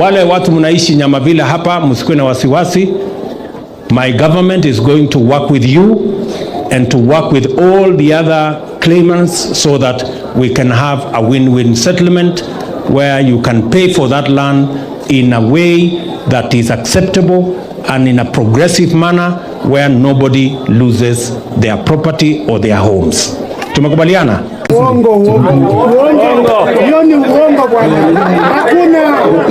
Wale watu mnaishi Nyamavila hapa, msikuwe na wasiwasi. My government is going to work with you and to work with all the other claimants so that we can have a win-win settlement where you can pay for that land in a way that is acceptable and in a progressive manner where nobody loses their property or their homes. Tumekubaliana? Uongo. Hiyo ni uongo bwana. Hakuna.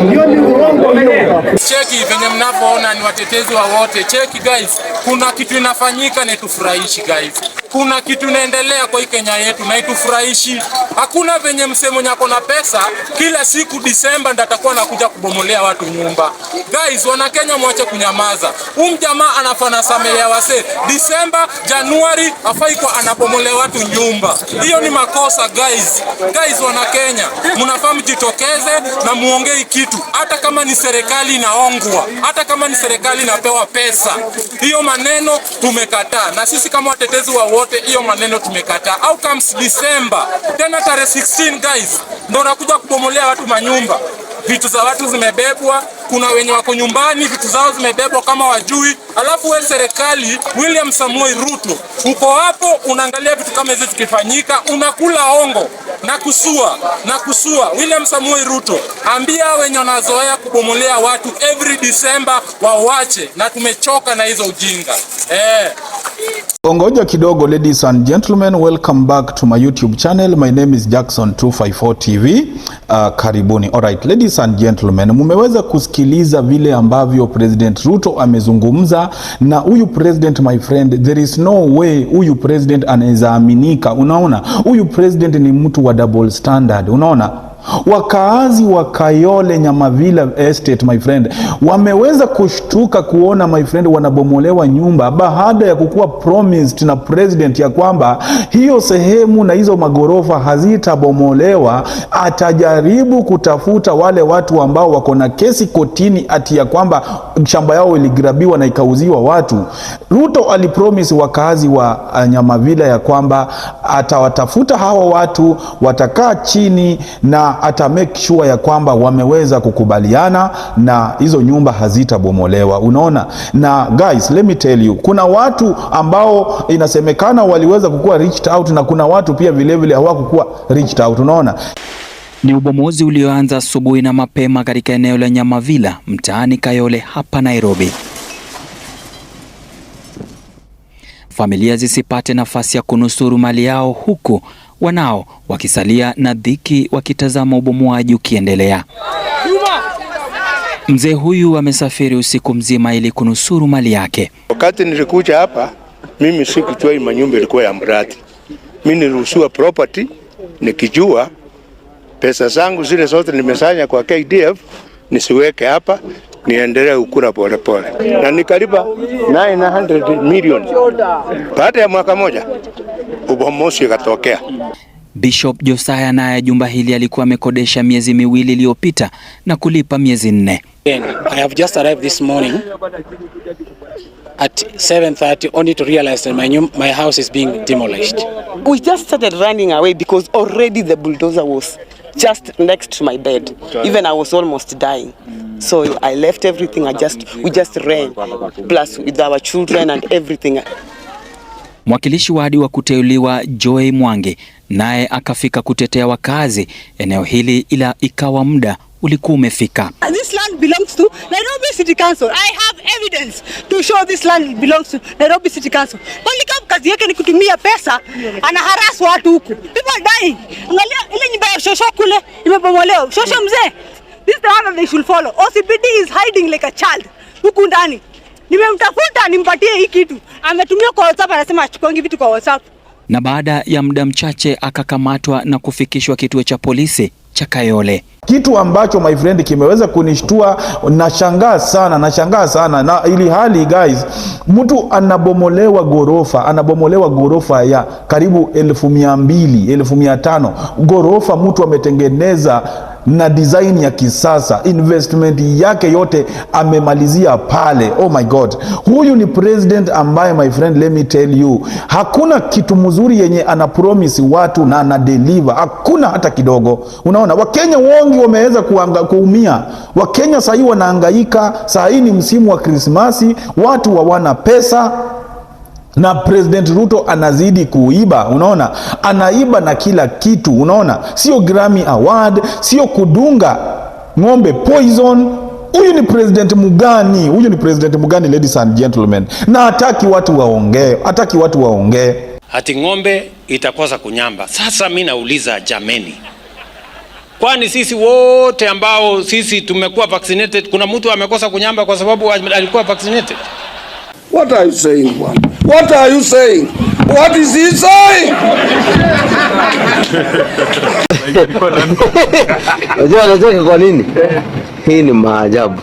Hiyo ni uongo hiyo. Cheki venye mnavyoona ni watetezi wa wote. Cheki guys, kuna kitu inafanyika na tufurahishi guys. Kuna kitu inaendelea kwa Kenya yetu na itufurahishi. Hakuna venye msemo nyako na pesa kila siku Disemba ndatakuwa nakuja kubomolea watu nyumba. Guys, wana Kenya mwache kunyamaza. Jamaa anafana samelea wase. Disemba, Januari afai kwa anabomolea watu nyumba. Hiyo ni makosa guys. Guys, wana Kenya, mnafaa mjitokeze na muongee kitu. Hata kama ni serikali inaongwa, hata kama ni serikali inapewa pesa. Hiyo maneno tumekataa. Na sisi kama watetezi wa wote hiyo maneno tumekataa. Au comes December, tena tarehe 16 guys, ndio nakuja kubomolea watu manyumba. Vitu za watu zimebebwa, kuna wenye wako nyumbani vitu zao zimebebwa kama wajui. Alafu we serikali William Samoei Ruto uko hapo unaangalia vitu kama hizi zikifanyika, unakula ongo na kusua. William Samoei Ruto, ambia wenye wanazoea kubomolea watu every December wawache, na tumechoka na hizo ujinga. Ongoja kidogo, ladies and gentlemen, welcome back to my YouTube channel. My name is Jackson 254 TV. Karibuni. Alright, ladies and gentlemen, mumeweza kusikiliza vile ambavyo President Ruto amezungumza, na huyu president, my friend, there is no way huyu president anaweza aminika. Unaona, huyu president ni mtu wa double standard. Unaona, wakaazi wa Kayole Nyamavila Estate, my friend, wameweza kushtuka kuona, my friend, wanabomolewa nyumba baada ya kukuwa promised na president ya kwamba hiyo sehemu na hizo magorofa hazitabomolewa. Atajaribu kutafuta wale watu ambao wako na kesi kotini ati ya kwamba shamba yao iligrabiwa na ikauziwa watu. Ruto alipromise wakaazi wa Nyamavila ya kwamba atawatafuta hawa watu, watakaa chini na ata make sure ya kwamba wameweza kukubaliana na hizo nyumba hazitabomolewa. Unaona? Na guys, let me tell you, kuna watu ambao inasemekana waliweza kukuwa reached out, na kuna watu pia vilevile hawakukuwa reached out. Unaona? Ni ubomozi ulioanza asubuhi na mapema katika eneo la Nyamavila, mtaani Kayole hapa Nairobi. Familia zisipate nafasi ya kunusuru mali yao, huku wanao wakisalia na dhiki wakitazama ubomoaji ukiendelea. Mzee huyu amesafiri usiku mzima ili kunusuru mali yake. Wakati nilikuja hapa, mimi sikujua hii manyumba ilikuwa ya mradi. Mimi niliruhusiwa property nikijua pesa zangu zile zote nimesanya kwa KDF nisiweke hapa, niendelee ukura pole pole. Na nikalipa 900 million. Baada ya mwaka moja ubomozi ukatokea. Bishop Josiah naye jumba hili alikuwa amekodesha miezi miwili iliyopita na kulipa miezi 4. I have just arrived this morning at 7:30 only to realize that my house is being demolished. We just started running away because already the bulldozer was just next to my bed. Even I was almost dying. So I left everything. We just ran, plus with our children and everything. Mwakilishi wadi wa kuteuliwa Joy Mwangi naye akafika kutetea wakazi eneo hili, ila ikawa muda ulikuwa umefika. This land belongs to Nairobi City Council. I have evidence to show this land belongs to Nairobi City Council. Only kazi yake ni kutumia pesa, ana harass watu huku. People dying. Angalia ile nyumba ya shosho kule imebomolewa. Shosho mzee. This is the one that they should follow. OCPD is hiding like a child huku ndani. Nimemtafuta nimpatie hii kitu. Ametumia kwa WhatsApp, anasema achukongi vitu kwa WhatsApp. Na baada ya muda mchache akakamatwa na kufikishwa kituo cha polisi cha Kayole. Kitu ambacho, my friend, kimeweza kunishtua, nashangaa sana na ili hali guys, mtu anabomolewa gorofa ya karibu 1200, 1500 gorofa, mtu ametengeneza na design ya kisasa. Investment yake yote amemalizia pale. Oh my God, huyu ni president ambaye, my friend, let me tell you, hakuna kitu mzuri yenye ana promise watu na ana deliver, hakuna hata kidogo. Unaona, Wakenya wengi wameweza kuumia. Wakenya sasa hivi wanahangaika. Sasa hii ni msimu wa Krismasi, watu hawana pesa, na President Ruto anazidi kuiba. Unaona, anaiba na kila kitu. Unaona, sio Grammy Award, sio kudunga ng'ombe poison. Huyu ni president mugani? Huyu ni president mugani, ladies and gentlemen? Na hataki watu waongee, Hati ng'ombe itakosa kunyamba. Sasa mimi nauliza jameni, kwani sisi wote ambao sisi tumekuwa vaccinated, kuna mtu amekosa kunyamba kwa sababu alikuwa vaccinated? What are you saying, bwana? What are you saying? What is he saying? Unajua anacheka kwa nini? Hii ni maajabu.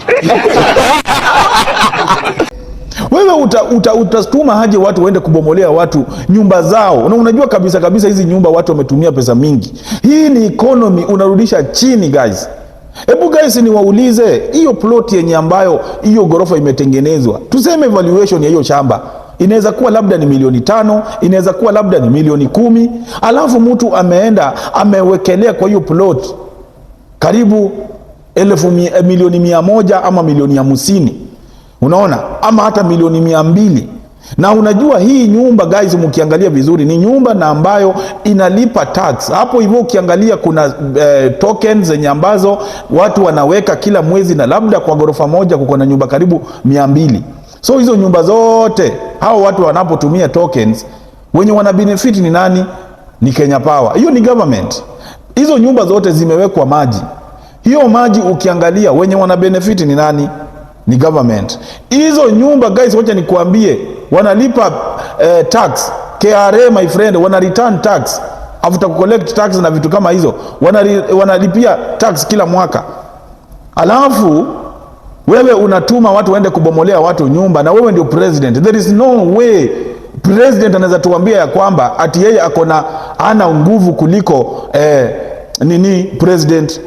Wewe utatuma haje watu waende kubomolea watu nyumba zao? Na unajua kabisa hizi nyumba watu wametumia pesa mingi. Hii ni economy unarudisha chini, guys. Hebu guys, niwaulize, hiyo plot yenye ambayo hiyo gorofa imetengenezwa, tuseme valuation ya hiyo shamba inaweza kuwa labda ni milioni 5, inaweza kuwa labda ni milioni 10, alafu mtu ameenda amewekelea kwa hiyo plot karibu milioni 100 ama milioni 50, unaona, ama hata milioni 200. Na unajua hii nyumba guys, mkiangalia vizuri ni nyumba na ambayo inalipa tax. Hapo hivyo ukiangalia kuna tokens zenye ambazo watu wanaweka kila mwezi, na labda kwa gorofa moja kuko na nyumba karibu 200. So hizo nyumba zote, hao watu wanapotumia tokens, wenye wana benefit ni nani? Ni Kenya Power. Hiyo ni government. Hizo nyumba zote zimewekwa maji. Hiyo maji ukiangalia wenye wana benefit ni nani? Ni government. Hizo nyumba guys, wacha nikuambie, wanalipa tax, KRA my friend, wana return tax after collect tax na vitu kama hizo, wanalipia tax kila mwaka. Alafu wewe unatuma watu waende kubomolea watu nyumba, na wewe ndio president. There is no way president anaweza tuambia ya kwamba ati yeye ana nguvu kuliko president.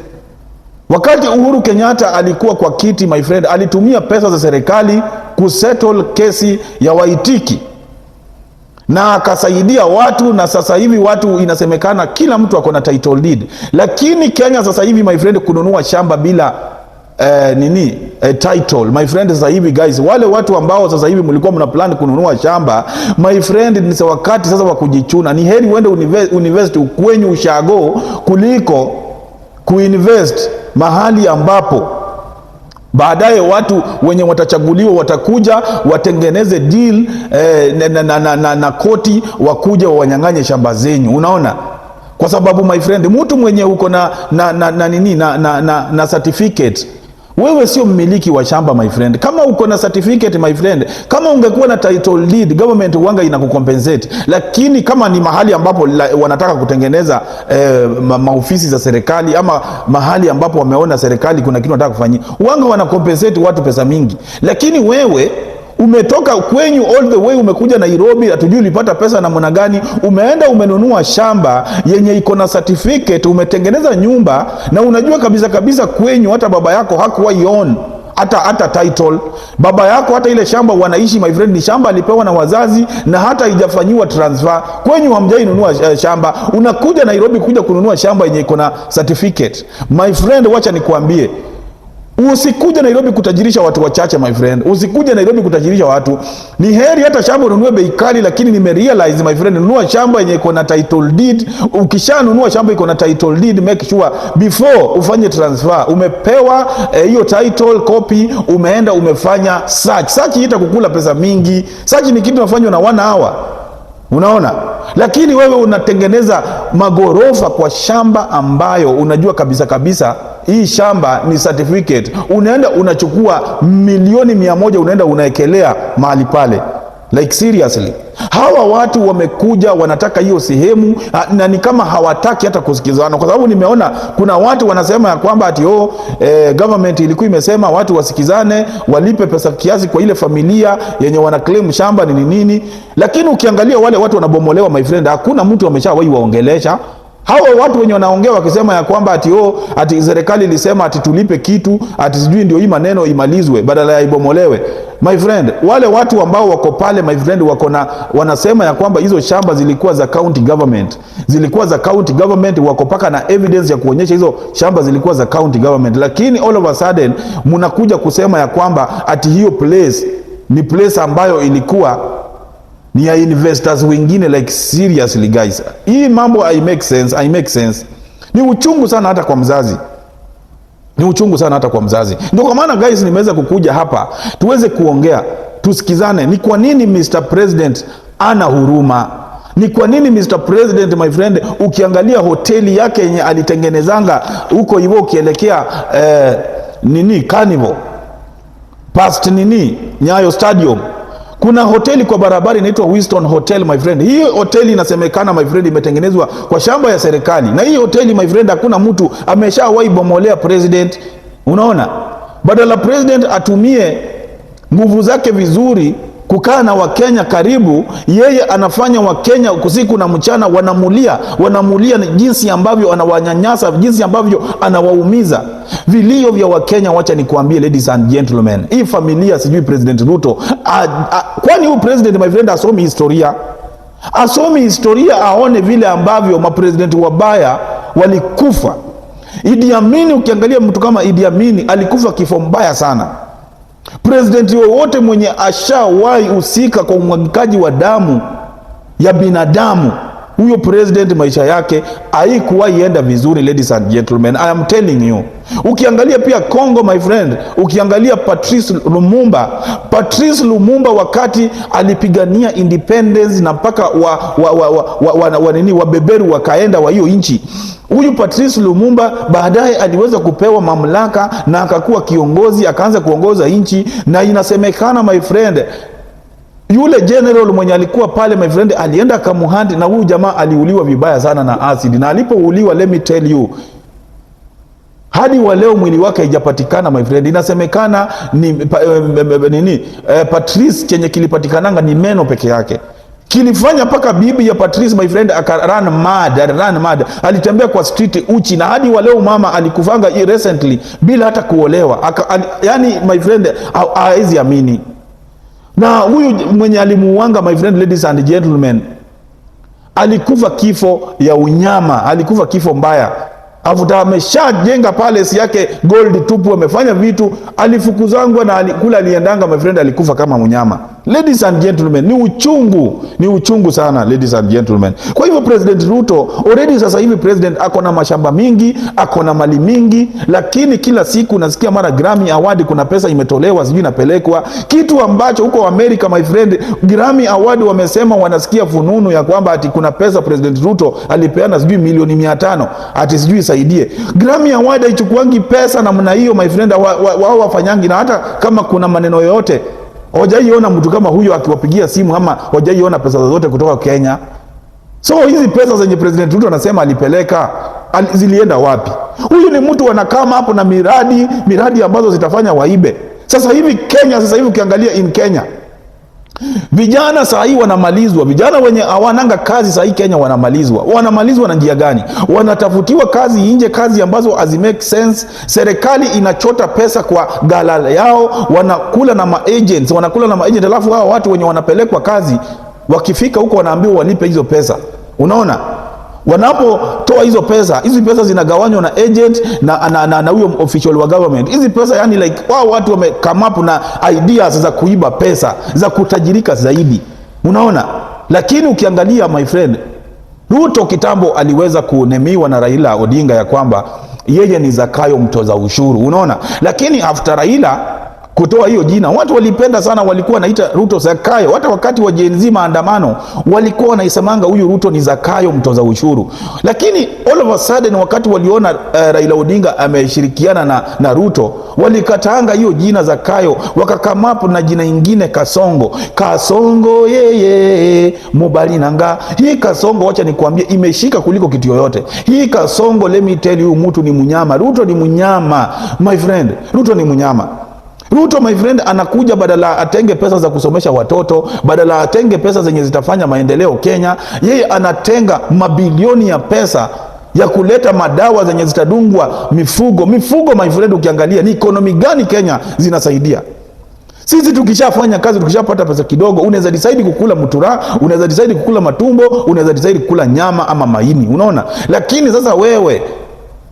Wakati Uhuru Kenyatta alikuwa kwa kiti, my friend, alitumia pesa za serikali kusettle kesi ya Waitiki na akasaidia watu, na sasa hivi watu inasemekana kila mtu ako na title deed. Lakini Kenya sasa hivi, my friend, kununua shamba bila title, my friend, sasa hivi guys, wale watu ambao sasa hivi mlikuwa mna plan kununua shamba, my friend, ni wakati sasa wa kujichuna. Ni heri uende university kwenye ushago kuliko kuinvest mahali ambapo baadaye watu wenye watachaguliwa watakuja watengeneze deal na koti wakuja wanyang'anye shamba zenyu. Unaona, kwa sababu my friend, mtu mwenye uko na certificate, wewe sio mmiliki wa shamba my friend. Kama uko na certificate my friend, kama ungekuwa na title deed, government wanga inakucompensate. Lakini kama ni mahali ambapo wanataka kutengeneza maofisi za serikali, ama mahali ambapo wameona serikali kuna kitu wanataka kufanyia, wanga wanacompensate watu pesa mingi. Lakini wewe umetoka kwenyu all the way, umekuja Nairobi, hatujui ulipata pesa namna gani, umeenda umenunua shamba yenye iko na certificate, umetengeneza nyumba, na unajua kabisa kwenyu hata baba yako hakuwa own hata title. Baba yako hata ile shamba wanaishi my friend, ni shamba alipewa na wazazi na hata haijafanyiwa transfer. Kwenyu hamjainunua shamba, unakuja Nairobi kuja kununua shamba yenye iko na certificate. My friend, wacha nikuambie, usikuja Nairobi kutajirisha watu wachache my friend. Usikuja Nairobi kutajirisha watu. Ni heri hata shamba ununue bei kali, lakini nimerealize my friend, nunua shamba yenye iko na title deed. Ukishanunua shamba iko na title deed, make sure before ufanye transfer umepewa hiyo title copy, umeenda umefanya search. Search itakukula pesa mingi. Search ni kitu unafanywa na 1 hour. Unaona? Lakini wewe unatengeneza magorofa kwa shamba ambayo unajua kabisa hii shamba ni certificate. Unaenda unachukua milioni 100, unaenda unaekelea mahali pale. Like seriously, hawa watu wamekuja wanataka hiyo sehemu, na ni kama hawataki hata kusikizana. Kwa sababu nimeona kuna watu wanasema ya kwamba ati government ilikuwa imesema watu wasikizane, walipe pesa kiasi kwa ile familia yenye wana claim shamba ni nini. Lakini ukiangalia wale watu wanabomolewa my friend, hakuna mtu ameshawahi waongelesha. Hawa watu wenye wanaongea wakisema ya kwamba ati serikali ilisema ati tulipe kitu, ati sijui ndio hii maneno imalizwe badala ya ibomolewe. My friend, wale watu ambao wako pale my friend wanasema ya kwamba hizo shamba zilikuwa za county government. Zilikuwa za county government, wako paka na evidence ya kuonyesha hizo shamba zilikuwa za county government. Lakini all of a sudden mnakuja kusema ya kwamba ati hiyo place ni place ambayo ilikuwa ni ya investors wengine. Like seriously guys, hii mambo I make sense. Ni uchungu sana hata kwa mzazi. Ndio kwa maana guys nimeweza kukuja hapa tuweze kuongea, tusikizane. Ni kwa nini Mr. President ana huruma? Ni kwa nini Mr. President my friend, ukiangalia hoteli yake yenye alitengenezanga huko hivyo ukielekea Carnival past Nyayo Stadium, kuna hoteli kwa barabara inaitwa Winston Hotel my friend. Hii hoteli inasemekana my friend imetengenezwa kwa shamba ya serikali. Na hii hoteli my friend hakuna mtu ameshawahi bomolea president. Unaona? Badala president atumie nguvu zake vizuri kukaa na Wakenya karibu, yeye anafanya Wakenya usiku na mchana wanamulia jinsi ambavyo anawanyanyasa, jinsi ambavyo anawaumiza. Vilio vya Wakenya, wacha nikuambie ladies and gentlemen, hii familia sijui President Ruto, kwani huyu president my friend asomi historia aone vile ambavyo mapresident wabaya walikufa. Idi Amin, ukiangalia mtu kama Idi Amin alikufa kifo mbaya sana. President wote mwenye ashawahi usika kwa umwagikaji wa damu ya binadamu, huyo president maisha yake haikuwahi enda vizuri ladies and gentlemen. I am telling you. Ukiangalia pia Congo my friend, ukiangalia Patrice Lumumba wakati alipigania independence na mpaka wabeberu wakaenda wa hiyo nchi. Huyu Patrice Lumumba baadaye aliweza kupewa mamlaka na akakuwa kiongozi, akaanza kuongoza nchi. Na inasemekana my friend, yule general mwenye alikuwa pale my friend alienda kamuhandi, na huyu jamaa aliuliwa vibaya sana na acid. Na alipouliwa, let me tell you, hadi wa leo mwili wake haijapatikana my friend. Inasemekana Patrice chenye kilipatikananga ni meno peke yake. Kilifanya paka bibi ya Patrice my friend run mad. Alitembea kwa street uchi, na hadi wa leo mama alikufanga recently bila hata kuolewa. Yani my friend haezi amini. Na huyu mwenye alimuuanga my friend ladies and gentlemen, alikufa kifo ya unyama, alikufa kifo mbaya. Afuta ameshajenga palace yake gold tupu, amefanya vitu, alifukuzangwa na kula aliendanga my friend, alikufa kama mnyama. Ladies and gentlemen, ni uchungu sana ladies and gentlemen. Kwa hivyo President Ruto already sasa hivi president ako na mashamba mingi, ako na mali mingi, lakini kila siku nasikia mara Grammy Award kuna pesa imetolewa sijui inapelekwa, kitu ambacho huko America my friend, Grammy Award wamesema wanasikia fununu ya kwamba ati kuna pesa President Ruto alipeana sijui milioni 500 ati sijui isaidie. Grammy Award haichukuangi pesa namna hiyo my friend, wao wafanyangi. Na hata kama kuna maneno yote, hojaiona mtu kama huyo akiwapigia simu, ama hojaiona pesa zote kutoka Kenya. So hizi pesa zenye President Ruto anasema alipeleka, zilienda wapi? Huyu ni mtu anakama hapo na miradi ambazo zitafanya waibe. Sasa hivi Kenya, sasa hivi ukiangalia in Kenya, vijana saa hii wanamalizwa. Vijana wenye hawananga kazi saa hii Kenya wanamalizwa na njia gani? Wanatafutiwa kazi nje, kazi ambazo hazi make sense. Serikali inachota pesa kwa gala yao, wanakula na maagents, alafu hao watu wenye wanapelekwa kazi wakifika huko wanaambiwa walipe hizo pesa. Unaona? Wanapotoa hizi pesa zinagawanywa na agent na huyo official wa government. Hizi pesa yani like wao watu wame come up na ideas za kuiba pesa, za kutajirika zaidi. Unaona? Lakini ukiangalia my friend, Ruto kitambo aliweza kunemiwa na Raila Odinga ya kwamba yeye ni Zakayo mtoza ushuru. Unaona? Lakini after Raila kutoa hiyo jina, watu walipenda sana, walikuwa wanaita Ruto Zakayo. Hata wakati wa Gen Z maandamano walikuwa wanaisemanga huyu Ruto ni Zakayo mtoza ushuru. Lakini all of a sudden wakati waliona Raila Odinga ameshirikiana na Ruto, walikataanga hiyo jina Zakayo, wakakamapo na jina ingine Kasongo yeye mobali nanga. Hii Kasongo, wacha nikwambie, imeshika kuliko kitu yoyote. Hii Kasongo, let me tell you, mtu ni mnyama. Ruto ni mnyama my friend, Ruto ni mnyama. Ruto my friend anakuja, badala atenge pesa za kusomesha watoto, badala atenge pesa zenye zitafanya maendeleo Kenya, yeye anatenga mabilioni ya pesa ya kuleta madawa zenye zitadungwa mifugo. Mifugo my friend, ukiangalia ni economy gani Kenya zinasaidia. Sisi tukishafanya kazi, tukishapata pesa kidogo, unaweza decide kukula mutura, unaweza decide kukula matumbo, unaweza decide kukula nyama ama maini, unaona? Lakini sasa wewe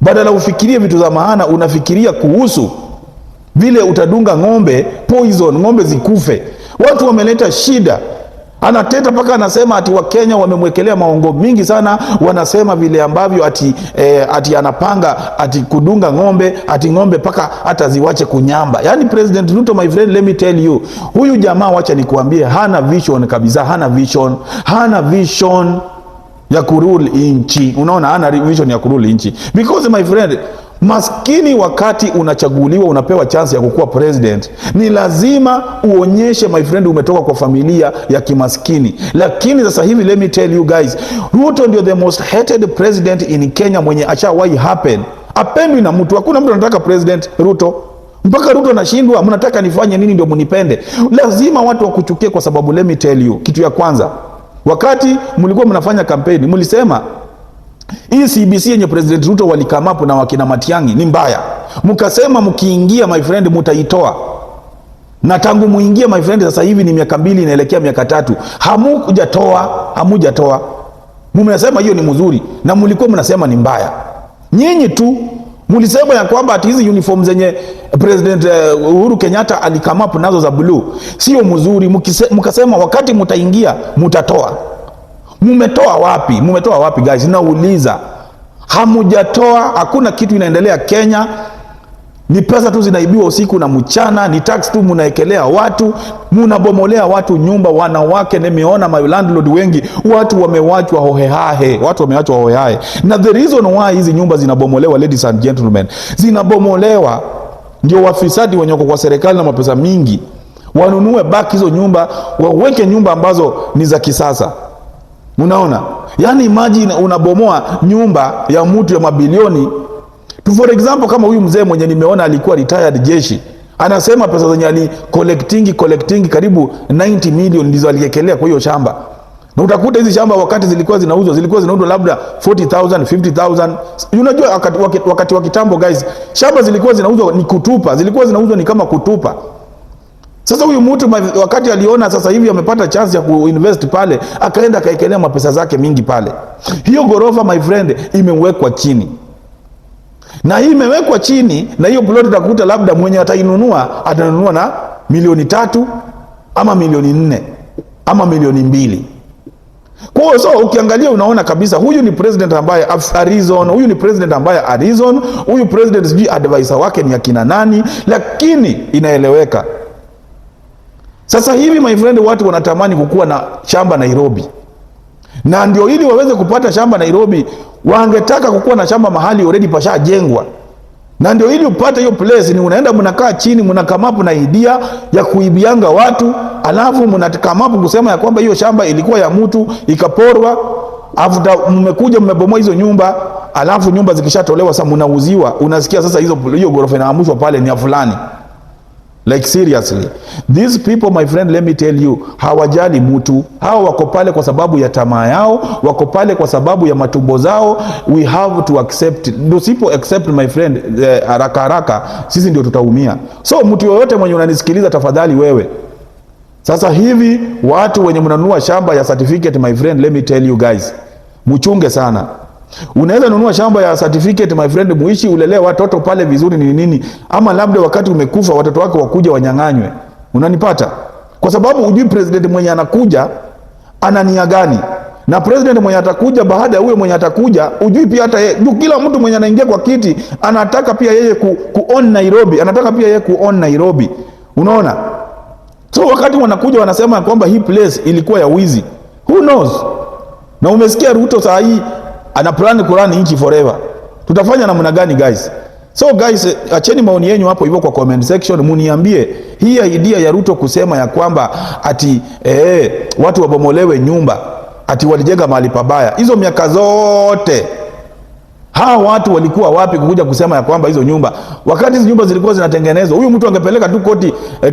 badala ufikirie vitu za maana, unafikiria kuhusu vile utadunga ng'ombe poison, ng'ombe zikufe. Watu wameleta shida. Anateta paka anasema ati Wakenya wamemwekelea maongo mingi sana, wanasema vile ambavyo ati anapanga ati kudunga ng'ombe, ati ng'ombe paka hata ziwache kunyamba. Yani President Ruto my friend, let me tell you, huyu jamaa wacha nikuambie, hana vision kabisa, hana vision ya kurule inchi. Unaona, hana vision ya kurule inchi. Because my friend, maskini wakati unachaguliwa, unapewa chance ya kukuwa president, ni lazima uonyeshe my friend umetoka kwa familia ya kimaskini. Lakini sasa hivi let me tell you guys, Ruto ndio the most hated president in Kenya mwenye ashawahi happen. Apendwi na mtu, hakuna mtu anataka president Ruto. Mpaka Ruto anashindwa, mnataka nifanye nini ndio munipende? Lazima watu wakuchukie kwa sababu let me tell you, kitu ya kwanza, wakati mlikuwa mnafanya kampeni, mlisema hii CBC yenye President Ruto walikamapu na wakina Matiang'i ni mbaya. Mkasema mkiingia my friend mutaitoa. Na tangu muingia my friend sasa hivi ni miaka 2 inaelekea miaka 3. Hamujatoa. Mumesema hiyo ni mzuri na mlikuwa mnasema ni mbaya. Nyinyi tu mlisema ya kwamba ati hizi uniform zenye President Uhuru Kenyatta alikamapu nazo za blue sio mzuri. Mkasema wakati mutaingia mutatoa. Mumetoa wapi guys? Nauliza. Hamujatoa. Hakuna kitu inaendelea Kenya. Ni pesa tu zinaibiwa usiku na mchana, ni tax tu munaekelea watu, munabomolea watu nyumba, wanawake. Nimeona my landlord wengi, watu wamewachwa hohehahe. Na the reason why hizi nyumba zinabomolewa, ladies and gentlemen, zinabomolewa ndio wafisadi wenye kwa serikali na mapesa mingi wanunue back hizo nyumba, waweke nyumba ambazo ni za kisasa. Unaona? Yani imagine unabomoa nyumba ya mtu ya mabilioni. For example, kama huyu mzee mwenye nimeona alikuwa retired jeshi, anasema pesa zenye ali collecting karibu 90 million ndizo aliekelea kwa hiyo shamba. Na utakuta hizi shamba wakati zilikuwa zinauzwa labda 40,000, 50,000. Unajua wakati wa kitambo guys, shamba zilikuwa zinauzwa ni kama kutupa. Sasa huyu mtu wakati aliona sasa hivi amepata chance ya kuinvest pale, akaenda akaekelea mapesa zake mingi pale. Hiyo gorofa my friend imewekwa chini. Na hii imewekwa chini, na hiyo plot utakuta labda mwenye atanunua na milioni 3 ama milioni 4 ama milioni 2. Kwa hiyo so ukiangalia unaona kabisa huyu ni president ambaye Arizon, huyu president sijui advisor wake ni akina nani, lakini inaeleweka. Sasa hivi my friend, watu wanatamani kukuwa na shamba Nairobi. Na ndio ili waweze kupata shamba Nairobi, wangetaka kukuwa na shamba mahali already pashajengwa. Na ndio ili upate hiyo place, ni unaenda mnakaa chini, mnakamapu na idea ya kuibianga watu, alafu mnakamapu kusema ya kwamba hiyo shamba ilikuwa ya mtu ikaporwa, after mmekuja mmebomoa hizo nyumba, alafu nyumba zikishatolewa sasa mnauziwa, unasikia sasa hiyo gorofa inaamushwa pale ni ya fulani. Like seriously, these people my friend, let me tell you, hawajali mtu. Hao wako pale kwa sababu ya tamaa yao, wako pale kwa sababu ya matumbo zao. We have to accept. Tusipo accept my friend, haraka sisi ndio tutaumia. So mtu yoyote mwenye unanisikiliza, tafadhali wewe, sasa hivi watu wenye mnanunua shamba ya certificate my friend, let me tell you guys, mchunge sana. Unaweza nunua shamba ya certificate my friend, muishi ulelee watoto pale vizuri nini, ama labda wakati umekufa watoto wake wakuja wanyang'anywe. Unanipata? Kwa sababu ujui president mwenye anakuja ana nia gani, na president mwenye atakuja baada ya huyo mwenye atakuja ujui pia hata yeye. Kila mtu mwenye anaingia kwa kiti anataka pia yeye ku-own Nairobi, unaona? So wakati wanakuja wanasema kwamba hii place ilikuwa ya wizi, who knows? Na umesikia Ruto saa hii ana plan kurani nchi forever. Tutafanya namna gani guys? So guys, acheni maoni yenu hapo hivyo kwa comment section, muniambie hii idea ya Ruto kusema ya kwamba ati watu wabomolewe nyumba, ati walijenga mahali pabaya. Hizo miaka zote hawa watu walikuwa wapi kukuja kusema ya kwamba hizo nyumba, wakati hizo nyumba zilikuwa zinatengenezwa? Huyu mtu angepeleka tu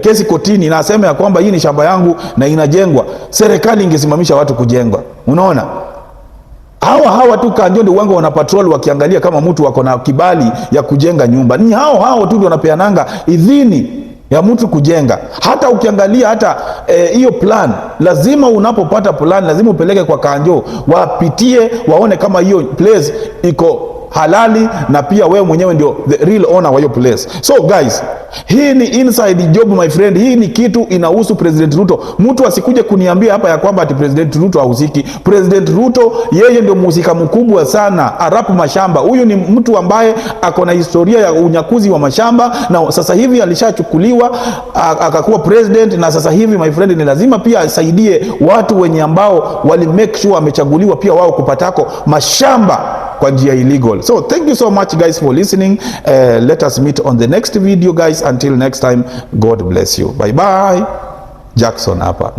kesi kotini na aseme ya kwamba hii ni shamba yangu na inajengwa, serikali ingesimamisha watu kujengwa. Unaona? Hawa tu Kanjo ndio wanga wana patrol wakiangalia kama mtu wako na kibali ya kujenga nyumba. Ni hao tu ndio wanapeananga idhini ya mtu kujenga. Hata ukiangalia hata hiyo plan, lazima unapopata plan lazima upeleke kwa Kanjo, wapitie waone kama hiyo place iko halali na pia wewe mwenyewe ndio the real owner wa hiyo place. So guys, hii ni inside job my friend. Hii ni kitu inahusu President Ruto. Mtu asikuje kuniambia hapa ya kwamba ati President Ruto hahusiki. President Ruto yeye ndio mhusika mkubwa sana arapu mashamba. Huyu ni mtu ambaye ako na historia ya unyakuzi wa mashamba, na sasa hivi alishachukuliwa akakuwa president, na sasa hivi my friend ni lazima pia asaidie watu wenye ambao wali make sure amechaguliwa pia wao kupatako mashamba kwa njia illegal. So thank you so much guys for listening. Let us meet on the next video guys. Until next time, God bless you. Bye bye. Jackson hapa.